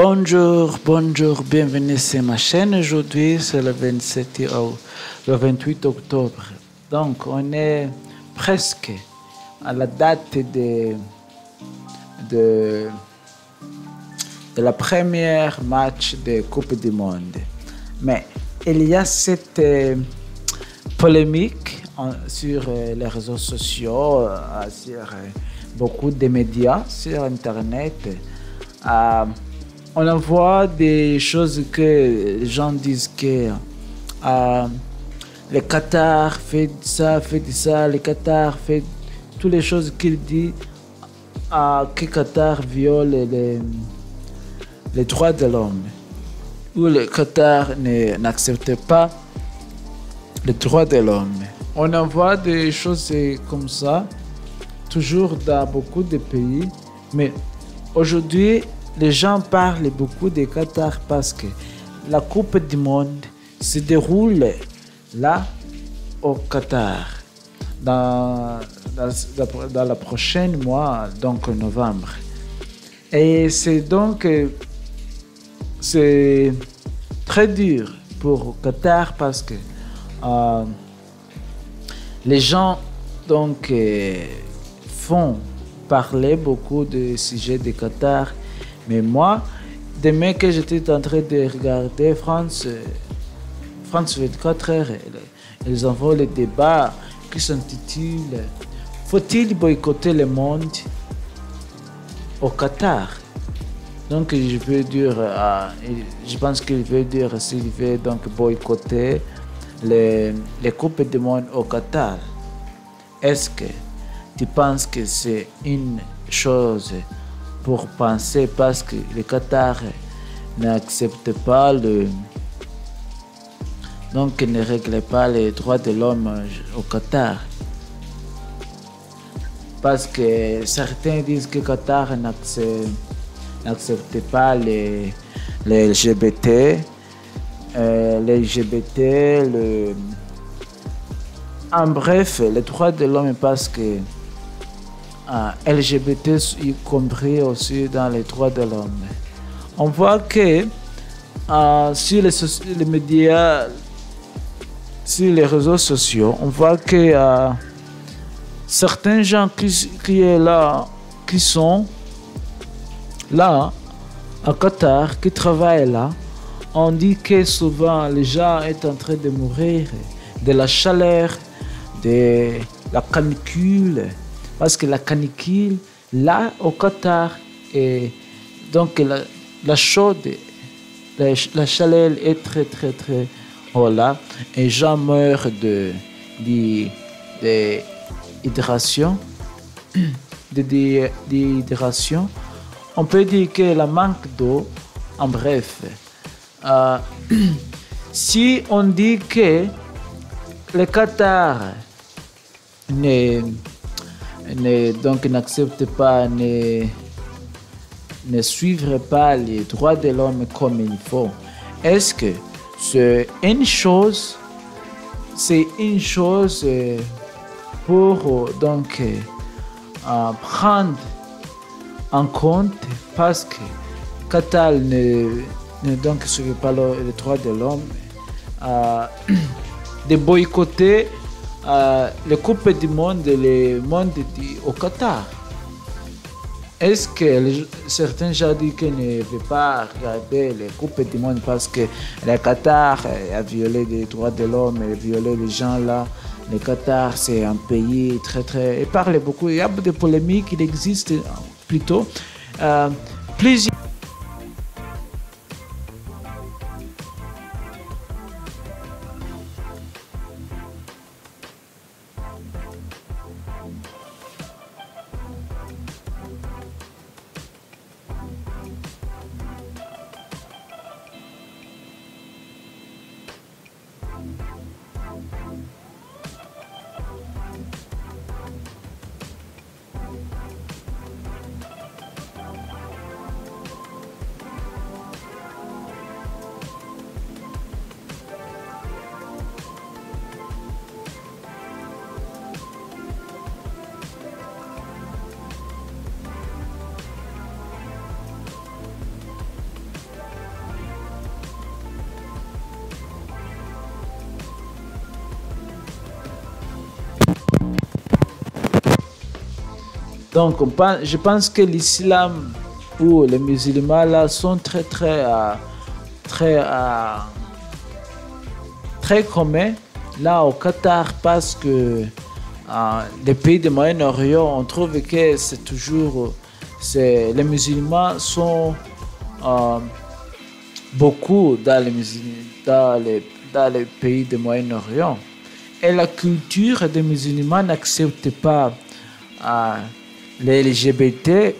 Bonjour, bienvenue sur ma chaîne. Aujourd'hui, c'est le 28 octobre. Donc, on est presque à la date de, de la première match de Coupe du Monde. Mais il y a cette polémique sur les réseaux sociaux, sur beaucoup de médias, sur Internet. On voit des choses que les gens disent que le Qatar fait ça, le Qatar fait toutes les choses qu'il dit, que Qatar viole les droits de l'homme, ou le Qatar n'accepte pas les droits de l'homme. On en voit des choses comme ça, toujours dans beaucoup de pays, mais aujourd'hui, les gens parlent beaucoup de Qatar parce que la Coupe du Monde se déroule là, au Qatar, dans le prochain mois, donc en novembre. Et c'est donc c'est très dur pour Qatar parce que les gens donc font parler beaucoup de sujets de Qatar. Mais moi, demain que j'étais en train de regarder France 24 heures, ils envoient le débat qui s'intitule « Faut-il boycotter le monde au Qatar ?» Donc je pense qu'il veut dire s'il veut donc boycotter les Coupes du Monde au Qatar. Est-ce que tu penses que c'est une chose pour penser parce que le Qatar n'accepte pas donc ne règle pas les droits de l'homme au Qatar? Parce que certains disent que le Qatar n'accepte pas les LGBT, en bref, les droits de l'homme, parce que LGBT y compris aussi dans les droits de l'homme. On voit que sur les médias, sur les réseaux sociaux, on voit que certains gens qui sont là à Qatar, qui travaillent là, on dit que souvent les gens sont en train de mourir de la chaleur, de la canicule. Parce que la canicule, là, au Qatar, et donc la chaude, la chaleur est très haut là, et les gens meurent d'hydration. On peut dire que la manque d'eau, en bref, si on dit que le Qatar n'accepte pas, ne suivre pas les droits de l'homme comme il faut. Est-ce que c'est une chose pour donc prendre en compte, parce que Qatar ne donc suit pas les droits de l'homme, de boycotter les Coupes du Monde et le monde au Qatar? Est-ce que certains gens disent qu'ils ne veulent pas regarder les Coupes du Monde parce que le Qatar a violé les droits de l'homme et violé les gens là? Le Qatar, c'est un pays très... Il parle beaucoup, il y a des polémiques, il existe plutôt plusieurs... Donc, je pense que l'islam ou les musulmans là sont très, très communs là au Qatar parce que les pays du Moyen-Orient, on trouve que c'est toujours les musulmans sont beaucoup dans les pays du Moyen-Orient. Et la culture des musulmans n'accepte pas les LGBT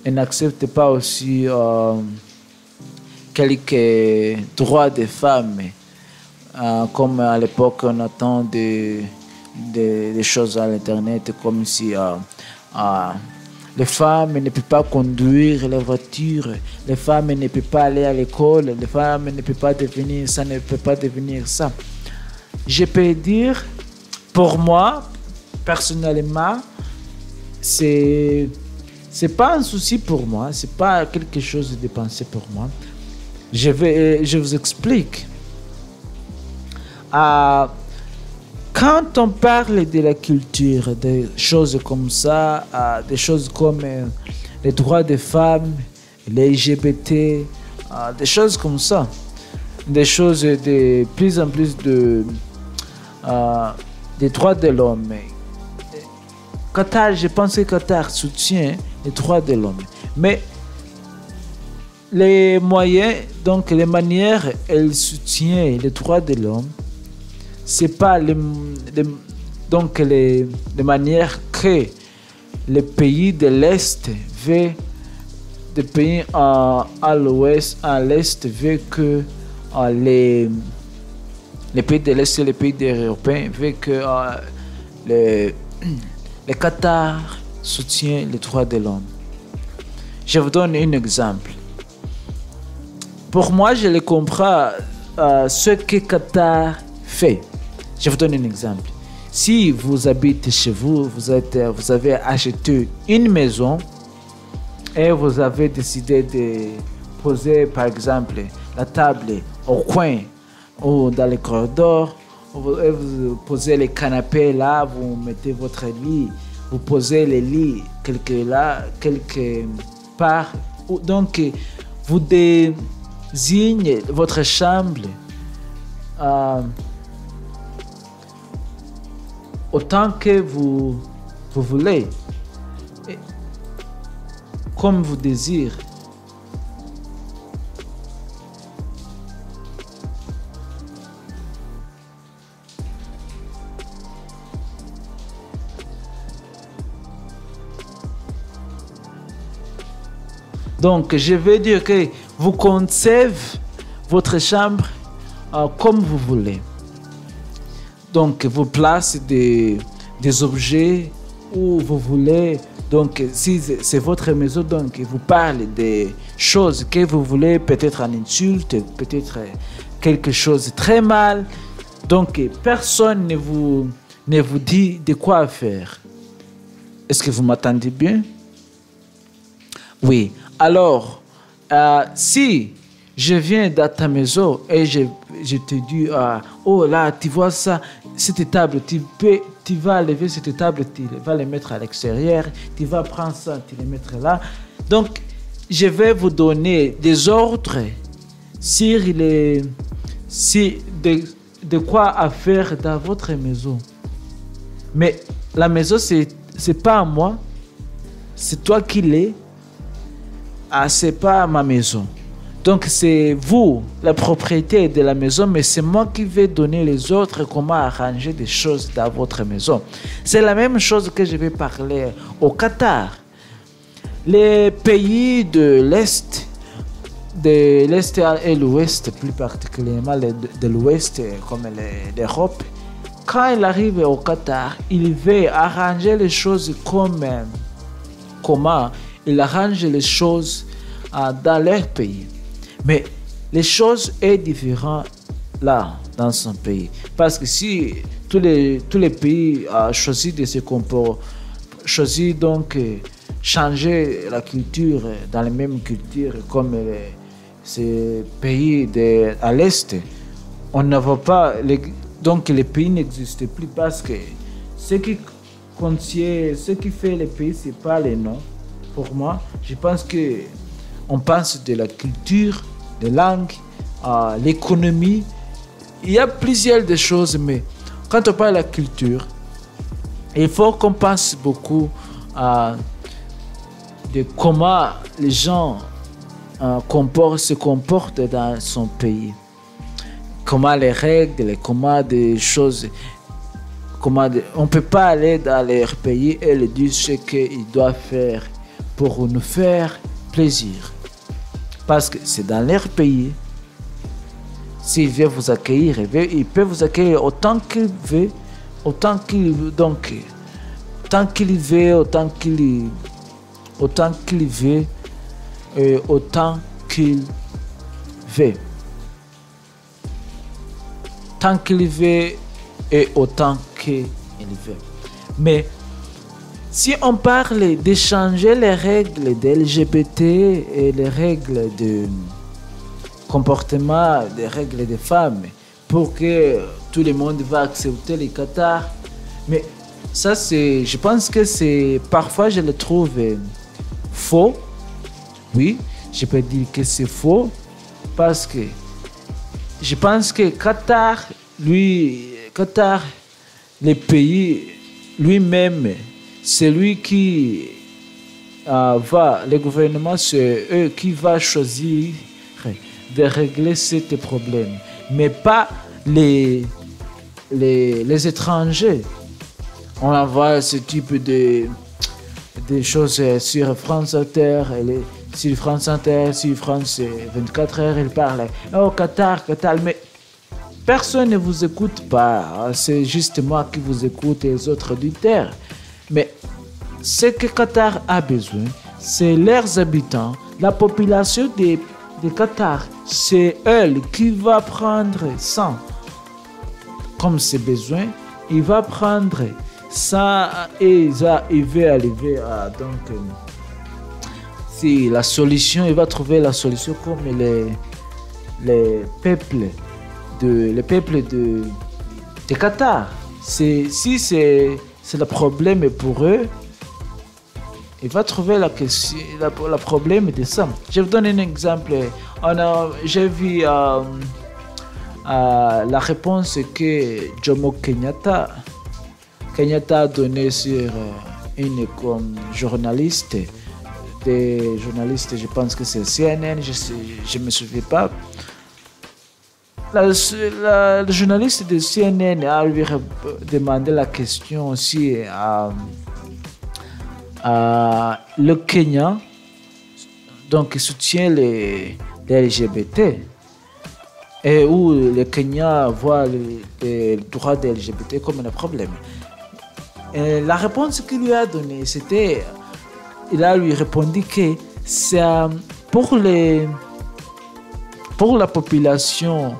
et n'accepte pas aussi quelques droits des femmes. Comme à l'époque, on attend des choses à l'Internet, comme si les femmes ne peuvent pas conduire les voitures, les femmes ne peuvent pas aller à l'école, les femmes ne peuvent pas devenir ça, ne peuvent pas devenir ça. Je peux dire, pour moi, personnellement, c'est pas un souci pour moi, c'est pas quelque chose de pensé pour moi. Je vous explique. Quand on parle de la culture, des choses comme ça, des choses comme les droits des femmes, les LGBT, des choses comme ça, des choses de plus en plus des droits de l'homme. Qatar, je pense que Qatar soutient les droits de l'homme. Mais les moyens, donc les manières, elle soutient les droits de l'homme. C'est pas les manières que les pays de l'Est veulent, des pays à l'Ouest, à l'Est veulent que les pays de l'Est et les pays européens veulent que les Qatar soutiennent les droits de l'homme. Je vous donne un exemple. Pour moi, je le comprends ce que Qatar fait. Je vous donne un exemple. Si vous habitez chez vous, vous avez acheté une maison et vous avez décidé de poser, par exemple, la table au coin ou dans le corridor, vous posez les canapés là, vous mettez votre lit, vous posez les lits quelque part. Donc, vous désignez votre chambre autant que vous voulez, et comme vous désirez. Donc, je veux dire que vous conservez votre chambre comme vous voulez. Donc, vous placez des objets où vous voulez. Donc, si c'est votre maison, donc vous parlez des choses que vous voulez, peut-être en insulte, peut-être quelque chose de très mal. Donc, personne ne vous dit de quoi faire. Est-ce que vous m'entendez bien? Oui. Alors, si je viens dans ta maison et je te dis, oh là, tu vois ça, cette table, tu vas lever cette table, tu vas la mettre à l'extérieur, tu vas prendre ça, tu la mettre là. Donc, je vais vous donner des ordres sur de quoi à faire dans votre maison. Mais la maison, c'est pas à moi, c'est toi qui l'es. C'est pas ma maison. Donc c'est vous, la propriétaire de la maison, mais c'est moi qui vais donner les autres comment arranger des choses dans votre maison. C'est la même chose que je vais parler au Qatar. Les pays de l'Est et l'Ouest, plus particulièrement de l'Ouest comme l'Europe, quand il arrive au Qatar, il veut arranger les choses comment il arrange les choses dans leur pays. Mais les choses sont différentes là, dans son pays. Parce que si tous les pays choisissent de se comporter, choisissent donc changer la culture dans la même culture comme ces pays à l'Est, on ne va pas... donc les pays n'existent plus parce que ce qui ce qui fait le pays, c'est pas les noms. Pour moi, je pense que on pense de la culture, des langues, l'économie. Il y a plusieurs de choses, mais quand on parle de la culture, il faut qu'on pense beaucoup de comment les gens se comportent dans son pays. Comment les règles, comment des choses. On ne peut pas aller dans leur pays et leur dire ce qu'ils doivent faire pour nous faire plaisir. Parce que c'est dans leur pays. S'il veut vous accueillir, il peut vous accueillir autant qu'il veut, autant qu'il veut, autant qu'il veut, autant qu'il veut, autant qu'il veut. Tant qu'il veut et autant qu'il veut. Mais si on parle d'échanger les règles de LGBT et les règles de comportement, des règles des femmes, pour que tout le monde va accepter les Qatar, mais ça je pense que parfois je le trouve faux. Oui, je peux dire que c'est faux parce que je pense que Qatar, le pays lui-même, c'est lui qui le gouvernement, c'est eux qui va choisir de régler ces problèmes, mais pas les étrangers. On envoie ce type de choses sur France Inter, sur France Inter, sur France 24 heures, ils parlent. Oh, Qatar, mais personne ne vous écoute pas. C'est juste moi qui vous écoute et les autres auditeurs. Mais ce que Qatar a besoin, c'est leurs habitants, la population de Qatar. C'est elle qui va prendre ça comme ses besoins. Il va prendre ça et ça, il va arriver à si la solution, il va trouver la solution comme les peuples de Qatar. Si c'est le problème pour eux, il va trouver le problème de ça. Je vous donne un exemple. J'ai vu la réponse que Jomo Kenyatta a donnée sur une journaliste. Des journalistes, je pense que c'est CNN, je ne me souviens pas. Le journaliste de CNN a lui demandé la question aussi à le Kenya, donc il soutient les LGBT, et où le Kenya voit les droits des LGBT comme un problème. Et la réponse qu'il lui a donnée, c'était, il a lui répondu que c'est pour la population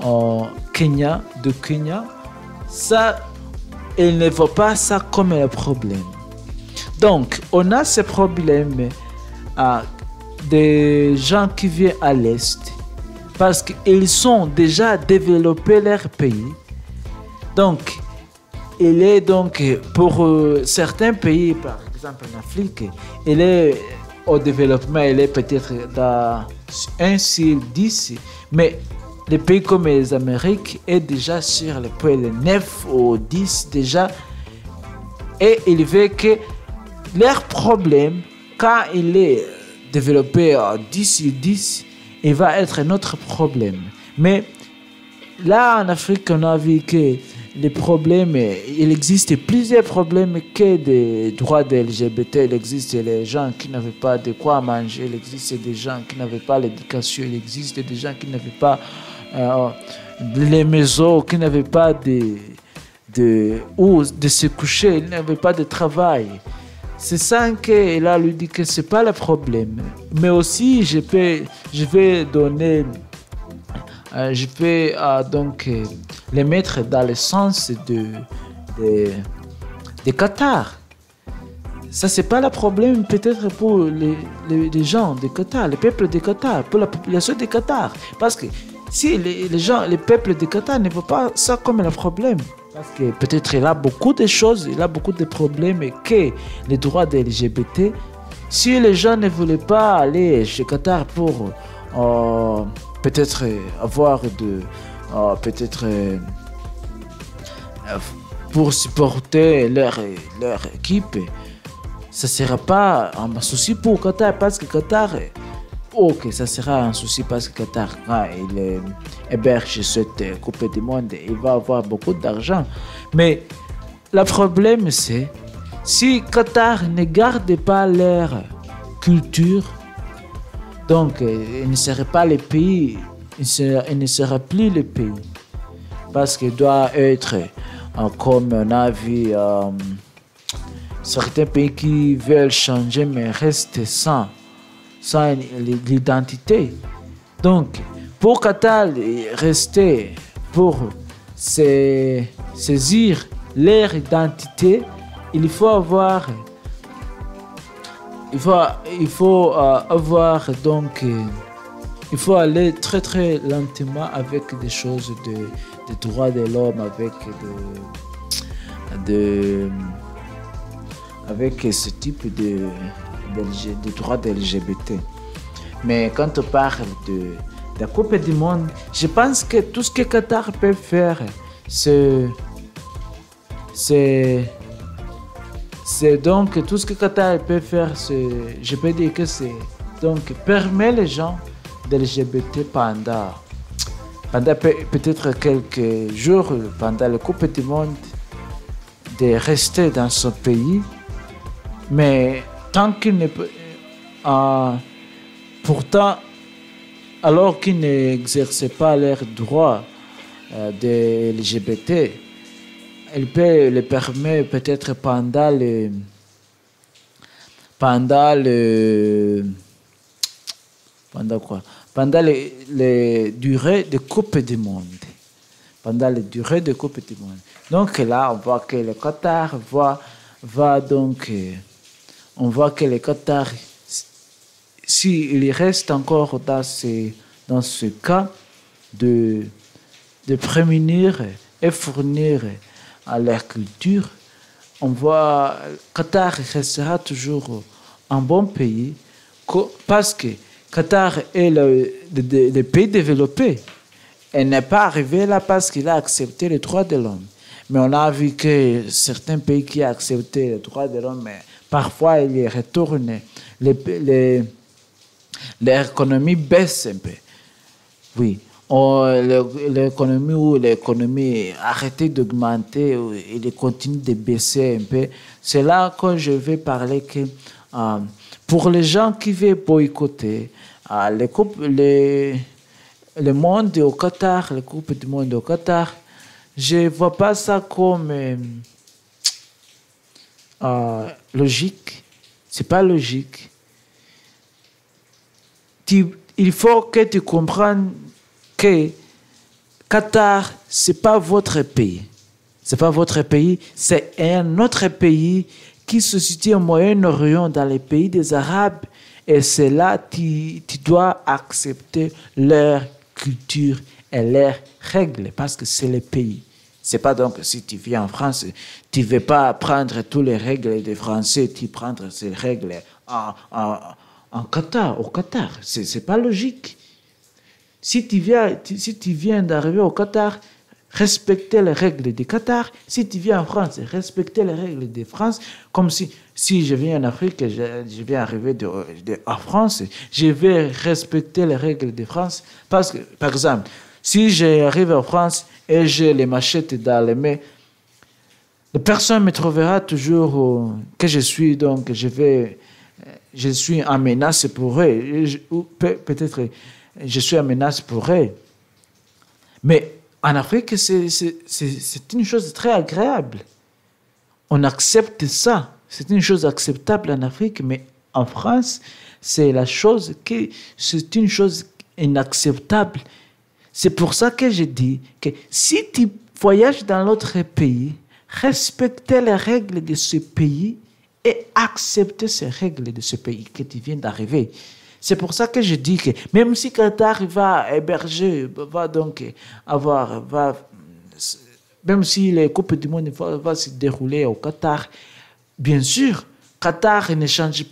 de Kenya, ça, il ne voit pas ça comme un problème. Donc, on a ce problème des gens qui viennent à l'Est parce qu'ils sont déjà développés leur pays. Donc, il est donc pour certains pays, par exemple en Afrique, il est au développement, il est peut-être dans 1 sur 10, mais les pays comme les Amériques est déjà sur le point 9 ou 10 déjà, et il veut que leur problème, quand il est développé à 10 sur 10, il va être un autre problème. Mais là en Afrique, on a vu que les problèmes, il existe plusieurs problèmes que des droits des LGBT. Il existe les gens qui n'avaient pas de quoi manger, il existe des gens qui n'avaient pas l'éducation, il existe des gens qui n'avaient pas les maisons, qui n'avaient pas où de se coucher, ils n'avaient pas de travail. C'est ça qu'il a lui dit que c'est pas le problème. Mais aussi, je vais donner, je vais donc les mettre dans le sens de Qatar. Ça, c'est pas le problème peut-être pour les gens de Qatar, le peuple de Qatar, pour la population de Qatar. Parce que si les peuples de Qatar ne voient pas ça comme un problème, Parce que peut-être il a beaucoup de choses, il a beaucoup de problèmes et que les droits des LGBT, si les gens ne voulaient pas aller chez Qatar pour peut-être avoir peut-être pour supporter leur équipe, ça ne sera pas un souci pour Qatar parce que Qatar, ok, ça sera un souci parce que Qatar, quand il héberge cette Coupe du Monde, il va avoir beaucoup d'argent. Mais le problème, c'est si Qatar ne garde pas leur culture, donc il ne sera pas le pays, il ne sera plus le pays. Parce qu'il doit être, comme on a vu, certains pays qui veulent changer mais restent sans l'identité. Donc, pour Qatar rester, pour saisir leur identité, il faut avoir donc il faut aller très très lentement avec des choses de droits de l'homme, avec ce type de droits de LGBT. Mais quand on parle de la Coupe du Monde, je pense que tout ce que Qatar peut faire, c'est donc tout ce que Qatar peut faire, je peux dire que c'est donc permet les gens de LGBT pendant peut-être quelques jours pendant la Coupe du Monde de rester dans son pays, mais tant qu'il ne peut pourtant alors qu'ils n'exercent pas leurs droits de LGBT, elle peut le permettre peut-être pendant les durées de Coupe du Monde. Pendant les durées de Coupe du Monde. Donc là, on voit que le Qatar on voit que le Qatar, s'il reste encore dans ce cas de prémunir et fournir à leur culture, on voit Qatar restera toujours un bon pays parce que Qatar est le pays développé. Elle n'est pas arrivée là parce qu'il a accepté les droits de l'homme. Mais on a vu que certains pays qui ont accepté les droits de l'homme, parfois ils y retournent. L'économie baisse un peu. Oui. L'économie a arrêté d'augmenter, il continue de baisser un peu. C'est là que je vais parler que pour les gens qui veulent boycotter le monde au Qatar, la Coupe du Monde au Qatar, je ne vois pas ça comme logique. Ce n'est pas logique. Il faut que tu comprennes que Qatar, ce n'est pas votre pays. Ce n'est pas votre pays, c'est un autre pays qui se situe au Moyen-Orient, dans les pays des Arabes. Et c'est là que tu dois accepter leur culture et leurs règles, parce que c'est le pays. C'est pas donc si tu viens en France, tu ne veux pas prendre toutes les règles des Français, tu prends ces règles en Qatar, au Qatar. C'est pas logique. Si tu viens d'arriver au Qatar, respecter les règles du Qatar. Si tu viens en France, respecter les règles de France. Comme si je viens en Afrique, je viens arriver en France, je vais respecter les règles de France. Parce que, par exemple, si j'arrive en France et j'ai les machettes dans les mains, la personne me trouvera toujours que je suis, donc je suis en menace pour eux. Peut-être je suis en menace pour eux. Mais en Afrique, c'est une chose très agréable. On accepte ça. C'est une chose acceptable en Afrique, mais en France, c'est une chose inacceptable. C'est pour ça que je dis que si tu voyages dans l'autre pays, respectez les règles de ce pays et acceptez ces règles de ce pays que tu viens d'arriver. C'est pour ça que je dis que même si Qatar va héberger, même si les Coupes du Monde va se dérouler au Qatar, bien sûr, Qatar ne changerait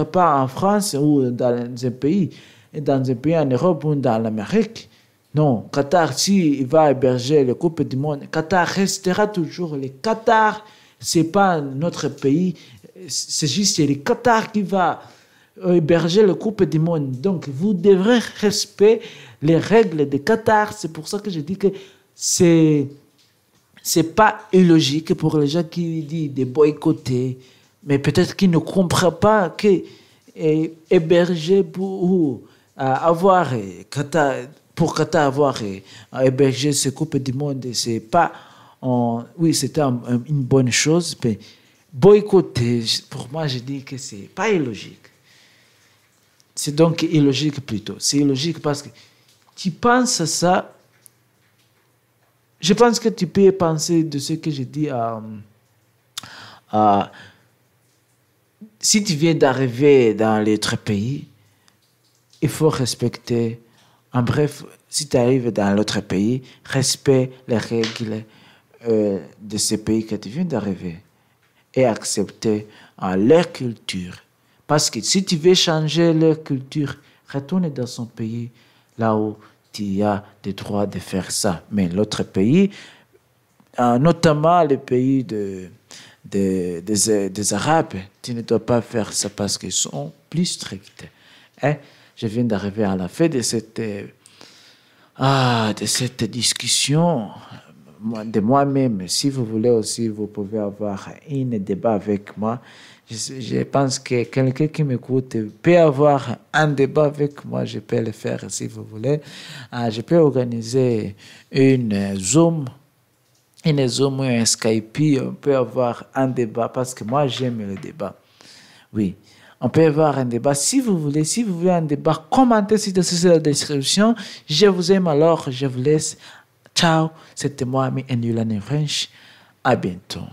pas en France ou dans un pays en Europe ou dans l'Amérique. Non, Qatar, s'il va héberger les Coupes du Monde, Qatar restera toujours le Qatar. C'est pas notre pays, c'est juste le Qatar qui va héberger les Coupes du Monde. Donc, vous devrez respecter les règles de Qatar. C'est pour ça que je dis que c'est pas illogique pour les gens qui disent de boycotter, mais peut-être qu'ils ne comprennent pas que héberger pour avoir Qatar, pour Qatar avoir hébergé ces Coupes du Monde, c'est pas oui, c'était une bonne chose, mais boycotter, pour moi, je dis que c'est pas illogique. C'est donc illogique plutôt. C'est illogique parce que tu penses à ça. Je pense que tu peux penser de ce que je dis si tu viens d'arriver dans l'autre pays, il faut respecter. En bref, si tu arrives dans l'autre pays, respecte les règles de ce pays que tu viens d'arriver et accepter leur culture. Parce que si tu veux changer leur culture, retourne dans son pays, là où tu as le droit de faire ça. Mais l'autre pays, notamment les pays des Arabes, tu ne dois pas faire ça parce qu'ils sont plus stricts. Hein? Je viens d'arriver à la fin de cette discussion de moi-même. Si vous voulez aussi, vous pouvez avoir un débat avec moi. Je pense que quelqu'un qui m'écoute peut avoir un débat avec moi. Je peux le faire si vous voulez. Je peux organiser une Zoom ou un Skype. On peut avoir un débat parce que moi, j'aime le débat. Oui. On peut avoir un débat si vous voulez. Si vous voulez un débat, commentez sur la description. Je vous aime alors. Je vous laisse. Ciao. C'était moi, Ami Endulane French. À bientôt.